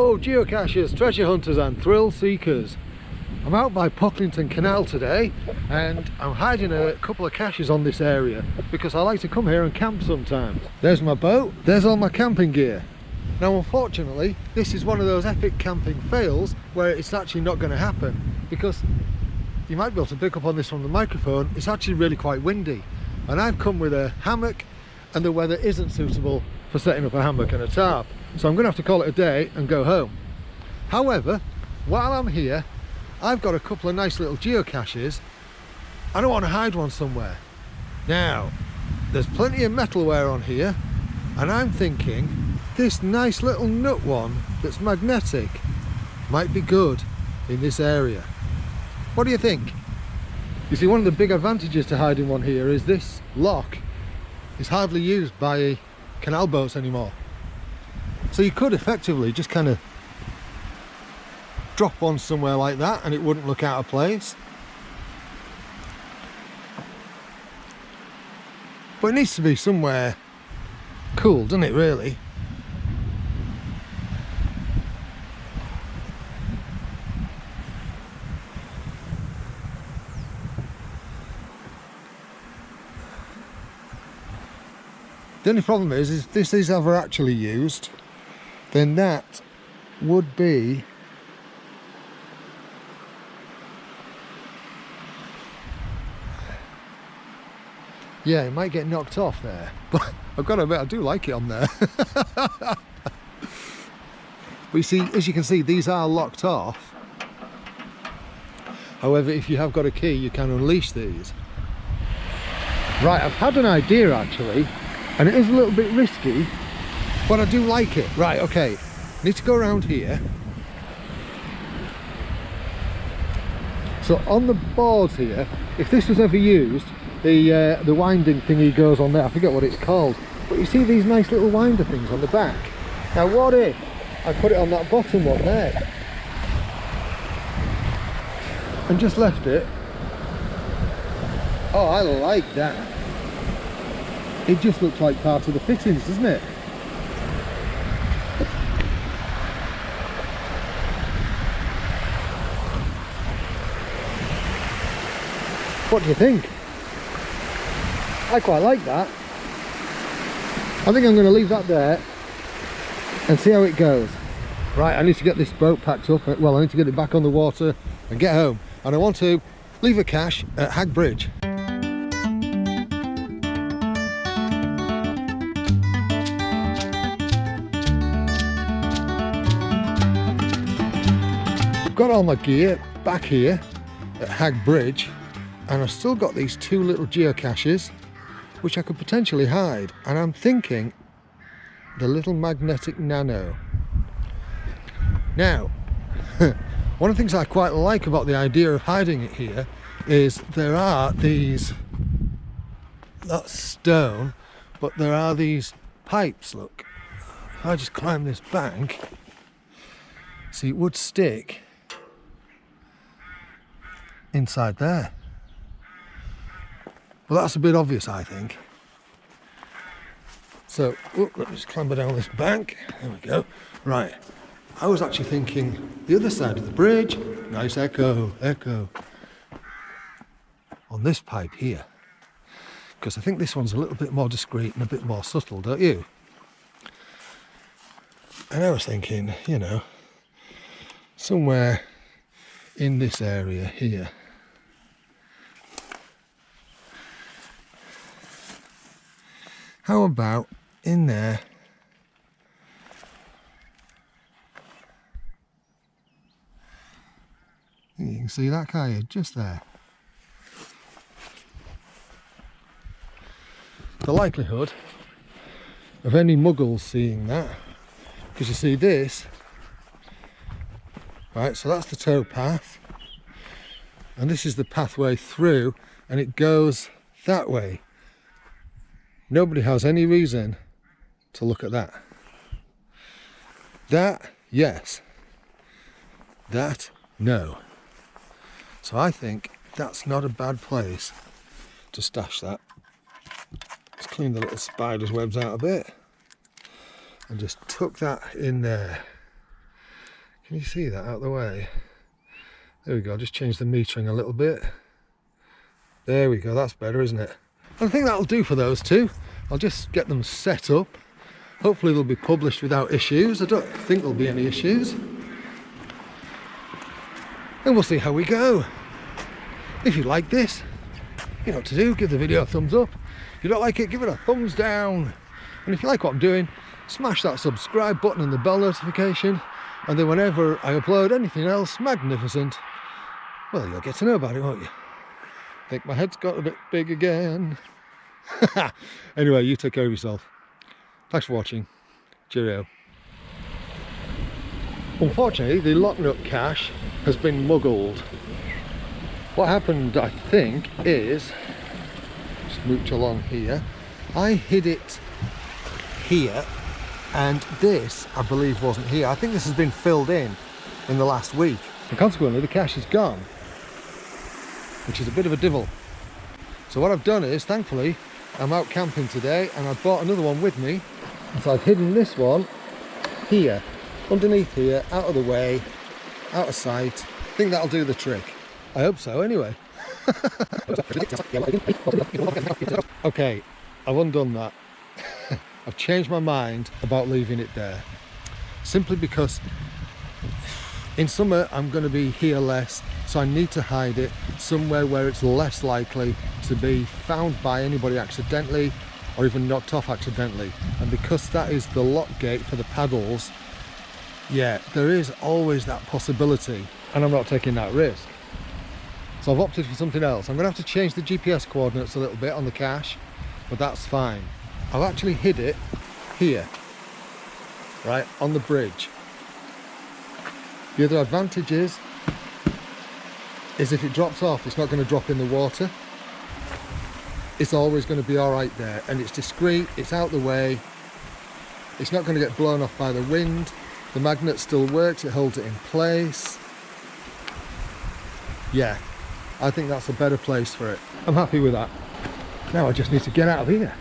Hello geocachers, treasure hunters and thrill seekers. I'm out by Pocklington Canal today and I'm hiding a couple of caches on this area because I like to come here and camp sometimes. There's my boat, there's all my camping gear. Now unfortunately this is one of those epic camping fails where it's actually not going to happen because you might be able to pick up on this from the microphone, it's actually really quite windy and I've come with a hammock and the weather isn't suitable for setting up a hammock and a tarp. So I'm going to have to call it a day and go home. However, while I'm here, I've got a couple of nice little geocaches. I don't want to hide one somewhere. Now, there's plenty of metalware on here, and I'm thinking this nice little nut one that's magnetic might be good in this area. What do you think? You see, one of the big advantages to hiding one here is this lock is hardly used by canal boats anymore. So you could effectively just kind of drop one somewhere like that and it wouldn't look out of place. But it needs to be somewhere cool, doesn't it, really? The only problem is if this is ever actually used, then that would be yeah, it might get knocked off there, but I've got to admit I do like it on there. But you see, as you can see, these are locked off. However, if you have got a key you can unleash these. Right, I've had an idea actually, and it is a little bit risky, but I do like it. Right, okay, need to go around here. So on the boards here, if this was ever used, the winding thingy goes on there, I forget what it's called, but you see these nice little winder things on the back. Now what if I put it on that bottom one there and just left it? Oh, I like that. It just looks like part of the fittings, doesn't it? What do you think? I quite like that. I think I'm going to leave that there and see how it goes. Right, I need to get this boat packed up. Well, I need to get it back on the water and get home. And I want to leave a cache at Hag Bridge. I've got all my gear back here at Hag Bridge, and I've still got these two little geocaches which I could potentially hide, and I'm thinking the little magnetic nano. Now one of the things I quite like about the idea of hiding it here is there are these, that's stone, but there are these pipes. Look, if I just climb this bank, see, it would stick inside there. Well, that's a bit obvious, I think. So, let me just clamber down this bank. There we go. Right, I was actually thinking the other side of the bridge. Nice echo, echo. On this pipe here. Because I think this one's a little bit more discreet and a bit more subtle, don't you? And I was thinking, you know, somewhere in this area here. How about in there? You can see that, can't you? Just there. The likelihood of any muggles seeing that, because you see this, right, so that's the towpath, and this is the pathway through, and it goes that way. Nobody has any reason to look at that. That, yes. That, no. So I think that's not a bad place to stash that. Let's clean the little spider's webs out a bit and just tuck that in there. Can you see that out of the way? There we go, just change the metering a little bit. There we go, that's better, isn't it? I think that'll do for those two. I'll just get them set up. Hopefully they'll be published without issues. I don't think there'll be any issues. And we'll see how we go. If you like this, you know what to do. Give the video a thumbs up. If you don't like it, give it a thumbs down. And if you like what I'm doing, smash that subscribe button and the bell notification. And then whenever I upload anything else magnificent, well, you'll get to know about it, won't you? I think my head's got a bit big again. Anyway, you take care of yourself. Thanks for watching. Cheerio. Unfortunately, the lock nut cache has been muggled. What happened, I think, is, smooch along here, I hid it here, and this, I believe, wasn't here. I think this has been filled in the last week, and consequently the cache is gone, which is a bit of a divil. So what I've done is, thankfully, I'm out camping today, and I've brought another one with me. So I've hidden this one here, underneath here, out of the way, out of sight. I think that'll do the trick. I hope so, anyway. Okay, I've undone that. I've changed my mind about leaving it there. Simply because in summer I'm going to be here less, so I need to hide it somewhere where it's less likely to be found by anybody accidentally, or even knocked off accidentally. And because that is the lock gate for the paddles, yeah, there is always that possibility, and I'm not taking that risk. So I've opted for something else. I'm going to have to change the GPS coordinates a little bit on the cache, but that's fine. I've actually hid it here, right, on the bridge. The other advantage is if it drops off, it's not going to drop in the water. It's always going to be all right there, and it's discreet, it's out the way, it's not going to get blown off by the wind, the magnet still works, it holds it in place. Yeah, I think that's a better place for it. I'm happy with that. Now I just need to get out of here.